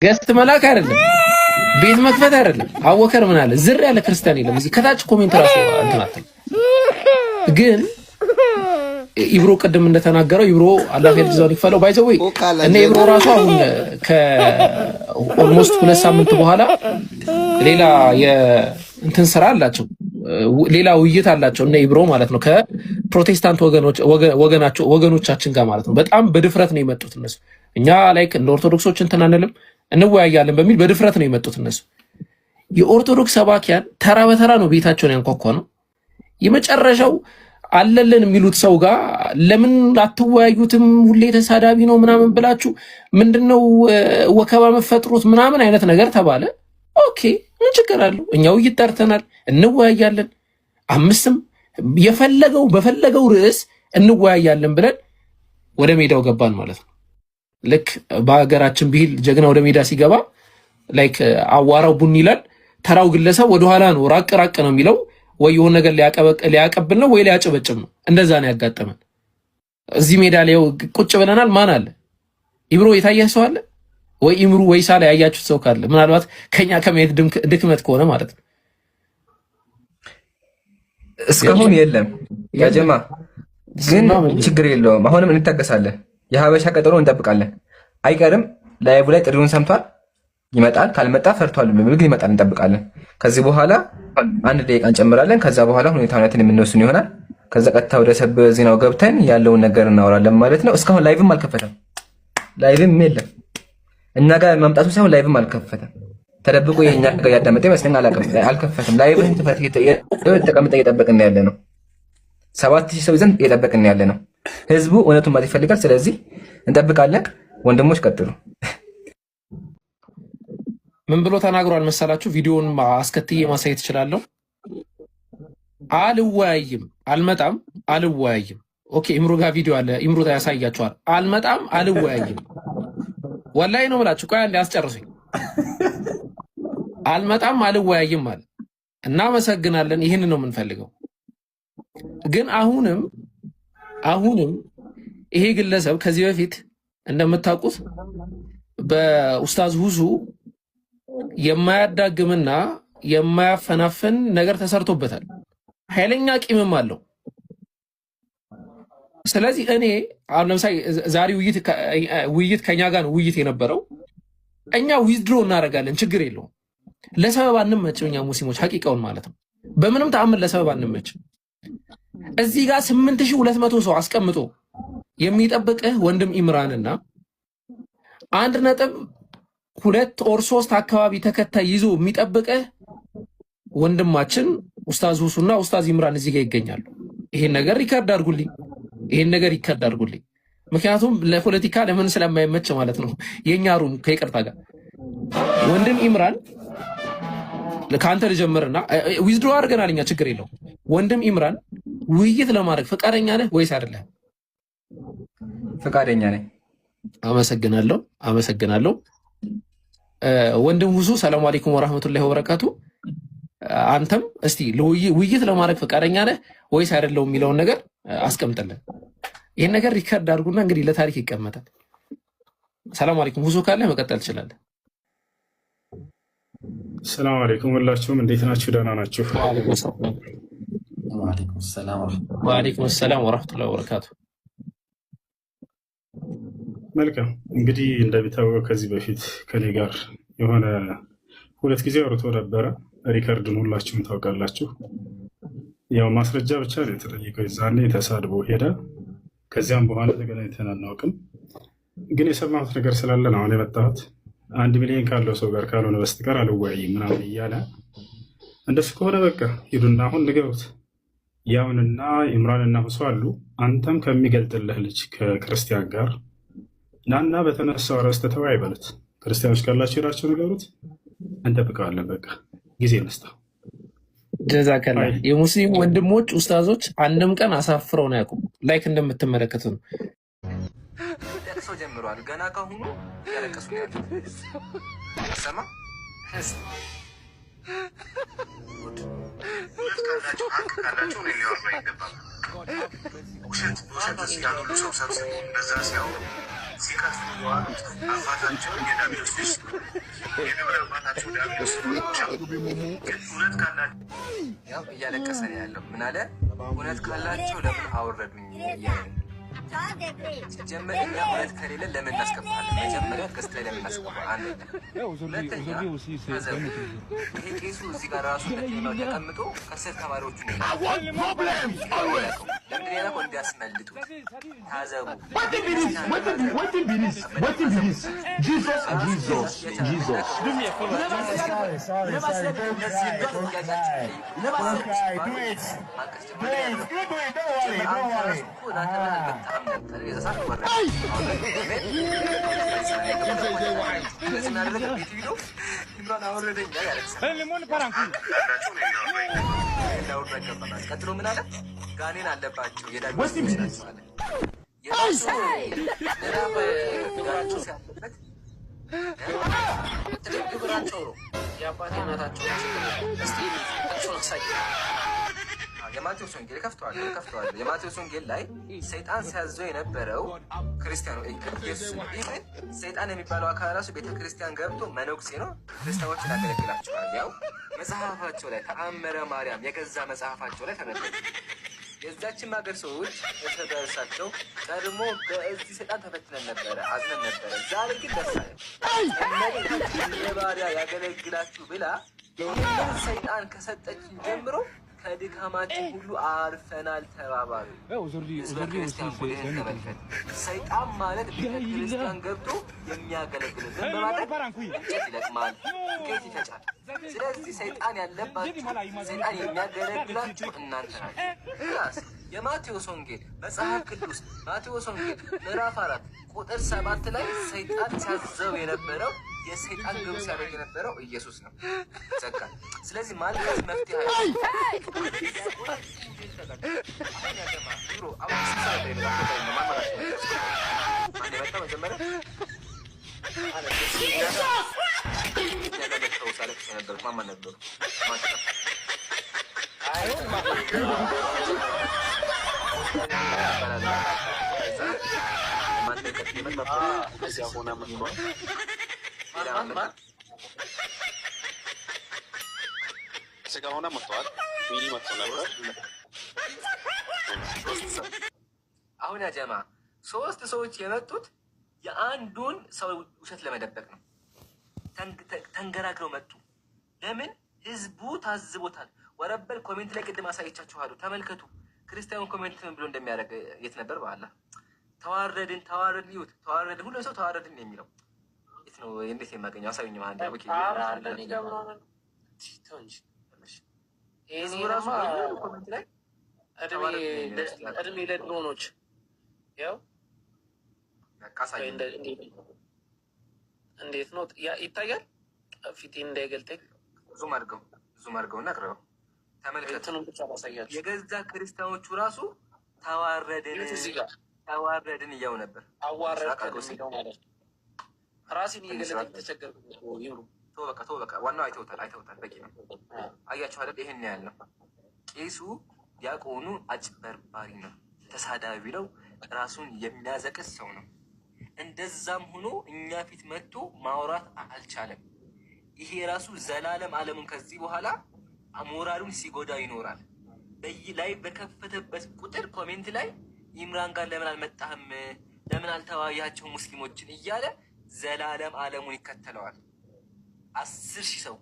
ገስት መላክ አይደለም፣ ቤት መክፈት አይደለም። አወከር ምን አለ ዝር ያለ ክርስቲያን የለም እዚህ ከታች ኮሜንት ራሱ እንትን ግን ኢብሮ ቅድም እንደተናገረው ኢብሮ አላህ ይርዳው ይፈለው ባይዘው እነ ኢብሮ ራሱ አሁን ከኦልሞስት 2 ሳምንት በኋላ ሌላ የእንትን ስራ አላቸው፣ ሌላ ውይይት አላቸው እነ ኢብሮ ማለት ነው ከፕሮቴስታንት ወገኖቻችን ጋር ማለት ነው። በጣም በድፍረት ነው የመጡት እነሱ። እኛ ላይክ እንደ ኦርቶዶክሶች እንትን አንልም እንወያያለን በሚል በድፍረት ነው የመጡት እነሱ። የኦርቶዶክስ ሰባኪያን ተራ በተራ ነው ቤታቸውን ያንኳኳ ነው። የመጨረሻው አለልን የሚሉት ሰው ጋር ለምን አትወያዩትም? ሁሌ ተሳዳቢ ነው ምናምን ብላችሁ ምንድነው ወከባ መፈጥሩት ምናምን አይነት ነገር ተባለ። ኦኬ ምን ችግር አለው? እኛው ይጠርተናል እንወያያለን። አምስትም የፈለገው በፈለገው ርዕስ እንወያያለን ብለን ወደ ሜዳው ገባን ማለት ነው። ልክ በሀገራችን ቢል ጀግና ወደ ሜዳ ሲገባ ላይክ አዋራው ቡን ይላል። ተራው ግለሰብ ወደኋላ ነው ራቅ ራቅ ነው የሚለው። ወይ የሆነ ነገር ሊያቀብል ነው ወይ ሊያጨበጭብ ነው። እንደዛ ነው ያጋጠመን። እዚህ ሜዳ ላይ ቁጭ ብለናል። ማን አለ? ኢብሮ የታየ ሰው አለ ወይ? ኢምሩ ወይ ሳላ ያያችሁት ሰው ካለ ምናልባት ከኛ ከመሄድ ድክመት ከሆነ ማለት ነው። እስካሁን የለም ያጀማ፣ ግን ችግር የለውም። አሁንም እንታገሳለን። የሀበሻ ቀጠሮ እንጠብቃለን። አይቀርም። ላይቭ ላይ ጥሪውን ሰምቷል፣ ይመጣል። ካልመጣ ፈርቷል በሚል ግን ይመጣል፣ እንጠብቃለን። ከዚህ በኋላ 1 ደቂቃ እንጨምራለን። ከዛ በኋላ ሁኔታውን የምንወስን ይሆናል። ከዛ ቀጥታ ወደ ሰብ ዜናው ገብተን ያለውን ነገር እናወራለን ማለት ነው። እስካሁን ላይቭም አልከፈተም፣ ላይቭም የለም። እና ጋር መምጣቱ ሳይሆን ላይቭም አልከፈተም። ተደብቆ የኛ ጋር ያዳመጠ ይመስለኛል። አልከፈተም። ላይቭም ተቀምጠ እየጠበቅን ያለ ነው። 7000 ሰው ይዘን እየጠበቅን ያለ ነው። ህዝቡ እውነቱን ማለት ይፈልጋል። ስለዚህ እንጠብቃለን። ወንድሞች ቀጥሉ። ምን ብሎ ተናግሯል መሰላችሁ? ቪዲዮውን አስከትዬ ማሳየት እችላለሁ። አልወያይም፣ አልመጣም፣ አልወያይም። ኦኬ ኢምሩ ጋር ቪዲዮ አለ፣ ኢምሩ ያሳያችኋል። አልመጣም፣ አልወያይም። ወላሂ ነው የምላችሁ። ቆይ አንዴ አስጨርሱኝ። አልመጣም፣ አልወያይም ማለት እናመሰግናለን። ይህንን ነው የምንፈልገው። ግን አሁንም ይሄ ግለሰብ ከዚህ በፊት እንደምታውቁት በኡስታዝ ሁሱ የማያዳግምና የማያፈናፍን ነገር ተሰርቶበታል። ኃይለኛ ቂምም አለው። ስለዚህ እኔ አሁን ለምሳሌ ዛሬ ውይይት ከኛ ጋር ነው ውይይት የነበረው። እኛ ዊዝድሮ እናደርጋለን፣ ችግር የለውም። ለሰበብ አንመችም። እኛ ሙስሊሞች ሐቂቃውን ማለት ነው በምንም ተአምር ለሰበብ አንመችም። እዚህ ጋር 8200 ሰው አስቀምጦ የሚጠብቅህ ወንድም ኢምራንና 1.2 ኦር 3 አካባቢ ተከታይ ይዞ የሚጠብቅህ ወንድማችን ኡስታዝ ሁሱና ኡስታዝ ኢምራን እዚህ ጋር ይገኛሉ። ይሄን ነገር ሪከርድ አድርጉልኝ። ምክንያቱም ለፖለቲካ ለምን ስለማይመች ማለት ነው። የኛ ሩም ከይቅርታ ጋር ወንድም ኢምራን ከአንተ ልጀምርና ዊዝድሮ አድርገናል እኛ ችግር የለውም። ወንድም ኢምራን ውይይት ለማድረግ ፈቃደኛ ነህ ወይስ አይደለም? ፈቃደኛ ነኝ። አመሰግናለሁ። ወንድም ሁሱ ሰላም አለይኩም ወራህመቱላሂ ወበረካቱ። አንተም እስቲ ውይይት ለማድረግ ፈቃደኛ ነህ ወይስ አይደለም የሚለውን ነገር አስቀምጥልን። ይሄን ነገር ሪከርድ አድርጉና እንግዲህ ለታሪክ ይቀመጣል። ሰላም አለይኩም ሁሱ ካለ መቀጠል ትችላለህ። ሰላም አለይኩም ሁላችሁም እንዴት ናችሁ? ደህና ናችሁ? ወአለይኩም ሰላም ወራህመቱላሂ ወበረካቱ። መልካም እንግዲህ እንደሚታወቀው ከዚህ በፊት ከኔ ጋር የሆነ 2 ጊዜ አውርቶ ነበረ። ሪከርድን ሁላችሁም ታውቃላችሁ። ያው ማስረጃ ብቻ ነው የተጠየቀው። ዛኔ ተሳድቦ ሄደ። ከዚያም በኋላ ተገናኝተን አናውቅም። ግን የሰማሁት ነገር ስላለ ነው አሁን የመጣሁት። 1 ሚሊዮን ካለው ሰው ጋር ካልሆነ በስተቀር አልወያይም ምናምን እያለ እንደሱ ከሆነ በቃ ሂዱና አሁን ንገሩት። ያውንና ኢምራንና ሁሱ አሉ። አንተም ከሚገልጥልህ ልጅ ከክርስቲያን ጋር ናና በተነሳው ርዕስ ተወያይ በሉት። ክርስቲያኖች ካላችሁ ሄዳችሁ ንገሩት። እንጠብቀዋለን። በቃ ጊዜ እንስጠው። ጀዛከላ። የሙስሊም ወንድሞች ኡስታዞች አንድም ቀን አሳፍረው ነው ያውቁም። ላይክ እንደምትመለከቱ ነው። ለቅሶ ጀምሯል። ገና ካሁኑ ያለቀሱ ነው ያሉት። ሰማ ካላችሁ ነው ሊወርዱ ይገባል። ውሸት ያሉ ሰው ሰብስቦ እንደዛ ሲያወሩ ሲከሱ የዋሉት አባታቸው የዳቢሎስ ልጅ የግብር አባታቸው ዳቢሎስ ግን እውነት ካላቸው ያው እያለቀሰ ነው ያለው። ምን አለ? እውነት ካላቸው ለምን አወረዱኝ እያለ ሲጀመር እኛ እውነት ከሌለ ለምን እናስገባለን? መጀመሪያ ገስት ላይ ለምን እናስገባለን? አንደኛ። ሁለተኛ ታዘቡ። ይሄ ቄሱ እዚህ ጋር ራሱ ለጤናው ተቀምጦ ከስር ተማሪዎቹ ነው ለምንድን ያለው እንዲያስመልጡት። ታዘቡ። ቀጥሎ ምን አለ? ጋኔን አለባቸው የዳቢሎስ ናቸው አለ። የራሱ ግብራቸው ሲያለበት ግብራቸው ነው የአባቴ እናታቸው የማቴዎስ ወንጌል ከፍተዋል። የማቴዎስ ወንጌል ላይ ሰይጣን ሲያዘው የነበረው ክርስቲያኑ ኢየሱስ ነው። ይህን ሰይጣን የሚባለው አካል ራሱ ቤተክርስቲያን ገብቶ መነኩሴ ነው፣ ክርስቲያኖችን ያገለግላቸዋል። ያው መጽሐፋቸው ላይ ተአምረ ማርያም የገዛ መጽሐፋቸው ላይ ተመለከቱ። የዛችን ሀገር ሰዎች እርስ በእርሳቸው ቀድሞ በዚህ ሰይጣን ተፈትነን ነበረ፣ አዝነን ነበረ። ዛሬ ግን ደስ አለን ባሪያ ያገለግላችሁ ብላ ይህንን ሰይጣን ከሰጠችን ጀምሮ ከድካማችን ሁሉ አርፈናል ተባባሉ። ህዝበ ክርስቲያን ቡድን ተመልከት። ሰይጣን ማለት ቤተክርስቲያን ገብቶ የሚያገለግል ዝም በማለት እንጨት ይለቅማል፣ ዱቄት ይፈጫል። ስለዚህ ሰይጣን ያለባችሁ ሰይጣን የሚያገለግላችሁ እናንተ ናችሁ። የማቴዎስ ወንጌል መጽሐፍ ቅዱስ ማቴዎስ ወንጌል ምዕራፍ 4 ቁጥር 7 ላይ ሰይጣን ሲያዘው የነበረው የሰይጣን ግብ ሲያደርግ የነበረው ኢየሱስ ነው። ዘካ ስለዚህ ማለት መፍትሄ ስጋ ሆነ መጥተዋል። ሚኒ መጥቶ ነበር። አሁን ያጀማ 3 ሰዎች የመጡት የአንዱን ሰው ውሸት ለመደበቅ ነው። ተንገራግረው መጡ። ለምን? ህዝቡ ታዝቦታል። ወረበል ኮሜንት ላይ ቅድም አሳይቻችኋለሁ። ተመልከቱ። ክርስቲያኑ ኮሜንት ምን ብሎ እንደሚያደርግ የት ነበር? በኋላ ተዋረድን ይሁት ተዋረድን፣ ሁሉ ሰው ተዋረድን የሚለው የት ነው? እንዴት የማገኘው? አሳዩኝ። ማለት ነው ኮሜንት ላይ እድሜ ለድሮኖች ያው እንዴት ነው ይታያል? ፊቴ እንዳይገልጠኝ ዙም አድርገውና አቅርበው ተመልከቱ። የገዛ ክርስቲያኖቹ ራሱ ተዋረድን እያው ነበር። ራሴን እየገለጠኝ ተቸገርኩ። ተው በቃ ዋናው አይተውታል። በቂ ነው። አያችሁ አይደል? ይሄን ያለው ቄሱ ዲያቆኑ አጭበርባሪ ነው፣ ተሳዳቢ ነው፣ ራሱን የሚያዘቅስ ሰው ነው። እንደዛም ሆኖ እኛ ፊት መጥቶ ማውራት አልቻለም። ይሄ ራሱ ዘላለም ዓለሙን ከዚህ በኋላ ሞራሉን ሲጎዳ ይኖራል። ላይ በከፈተበት ቁጥር ኮሜንት ላይ ኢምራን ጋር ለምን አልመጣህም፣ ለምን አልተወያያቸው ሙስሊሞችን እያለ ዘላለም ዓለሙን ይከተለዋል። 10,000 ሰው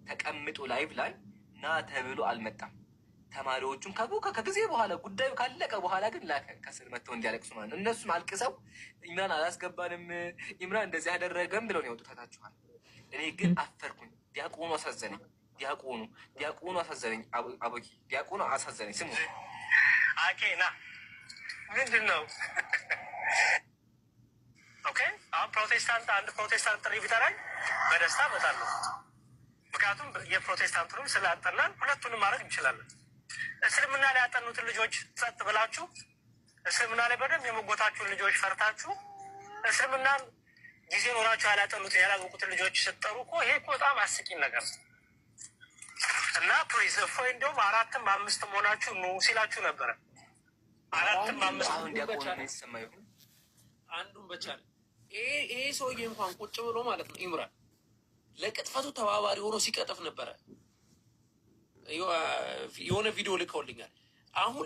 ተቀምጦ ላይቭ ላይ ና ተብሎ አልመጣም። ተማሪዎቹን ከጊዜ በኋላ ጉዳዩ ካለቀ በኋላ ግን ላከ ከስር መጥተው እንዲያለቅሱ ማለት ነው። እነሱም አልቅሰው ኢምራን አላስገባንም፣ ኢምራን እንደዚህ ያደረገም ብለው ነው ያወጡታችኋል። እኔ ግን አፈርኩኝ። ዲያቆኑ አሳዘነኝ። ዲያቆኑ አሳዘነኝ። አቦኪ ዲያቆኑ አሳዘነኝ። ስሙ አኬና ምንድን ነው? ኦኬ አሁን አንድ ፕሮቴስታንት ጥሪ ቢጠራኝ በደስታ እመጣለሁ። ምክንያቱም የፕሮቴስታንቱንም ስላጠናን ሁለቱንም ማድረግ እንችላለን። እስልምና ላይ ያጠኑትን ልጆች ጸጥ ብላችሁ እስልምና ላይ በደንብ የመጎታችሁን ልጆች ፈርታችሁ እስልምናን ጊዜ ኖራችሁ ያላጠኑትን ያላወቁትን ልጆች ስትጠሩ እኮ ይሄ እኮ በጣም አስቂኝ ነገር እና ፕሊዝ እፎይ እንዲሁም 4ም 5ም ሆናችሁ ኑ ሲላችሁ ነበረ። 4ም 5ም ዲያቆኑ ይሰማ ይሁን አንዱን በቻለ ይሄ ሰውዬ እንኳን ቁጭ ብሎ ማለት ነው ኢምራን ለቅጥፈቱ ተባባሪ ሆኖ ሲቀጥፍ ነበረ። የሆነ ቪዲዮ ልከውልኛል። አሁን